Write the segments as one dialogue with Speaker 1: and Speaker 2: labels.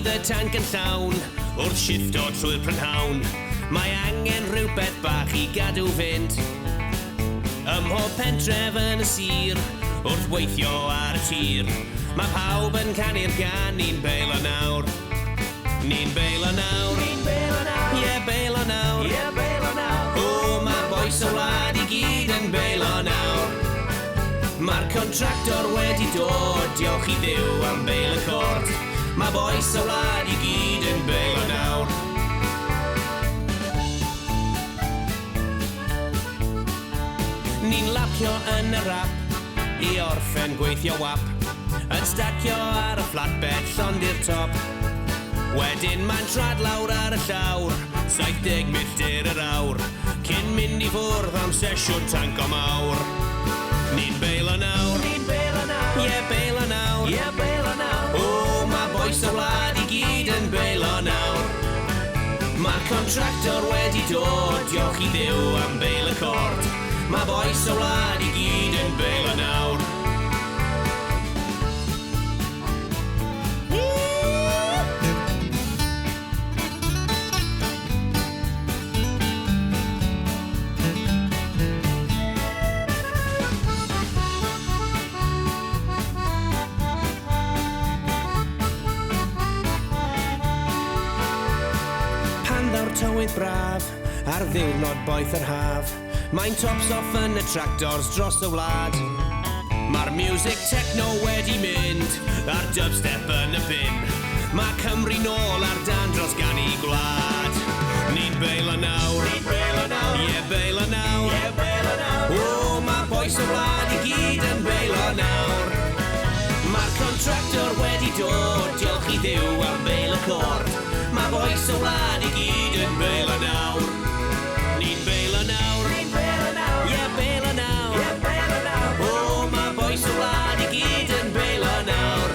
Speaker 1: bydd y tanc yn llawn wrth shifto trwy'r prynhawn. Mae angen rhywbeth bach i gadw fynd ym mhob pentref yn y sir wrth weithio ar y tir. Mae pawb yn canu'r gan, ni'n beilo nawr. Ni'n beilo nawr. Ni'n beilo nawr. Ie, beilo nawr. Ie, beilo nawr. O, mae bois y wlad i gyd yn beilo nawr. Mae'r contractor wedi dod, diolch i Dduw am beil y cort. Mae bois y wlad i gyd yn beilo nawr. Ni'n lapio yn y rap i orffen gweithio wap, yn stacio ar y flatbed llond i'r top. Wedyn mae'n trad lawr ar y llawr, 70 milltir yr awr, cyn mynd i ffwrdd am sesiwn tanco mawr. Ni'n beilo nawr. Ni'n beilo nawr. Ie, beilo nawr. Ie, beilo nawr. O, mae bois y wlad i gyd yn beilo nawr. Mae'r contractor wedi dod, diolch i Dduw am beil y cort. Mae bois y wlad i gyd yn beilo nawr. Tywydd braf ar ddiwrnod boeth yr haf, mae'n tops off yn y tractors dros y wlad. Mae'r music techno wedi mynd a'r dubstep yn y bin. Mae Cymru nôl ar dan dros gan I gwlad. Ni'n beilo nawr. Ni'n beilo nawr. Ie, beilo nawr. Ie, beilo nawr. O, mae bois y wlad I gyd yn beilo nawr. Mae'r contractor wedi dod, diolch i Dduw am beil y cort. Mae bois y wlad I gyd yn beilo nawr. Ni'n beilo nawr. Ni'n beilo nawr. Ie, beilo nawr. Ie, beilo nawr. O, mae bois y wlad I gyd yn beilo nawr.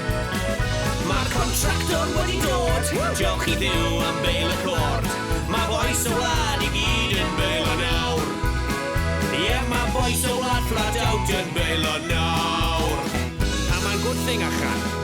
Speaker 1: Mae'r contractor wedi dod, diolch i Dduw am beil y cort. Mae bois y wlad I gyd yn beilo nawr. Ie, mae bois y wlad flat out yn beilo nawr. A mae'n good thing allan.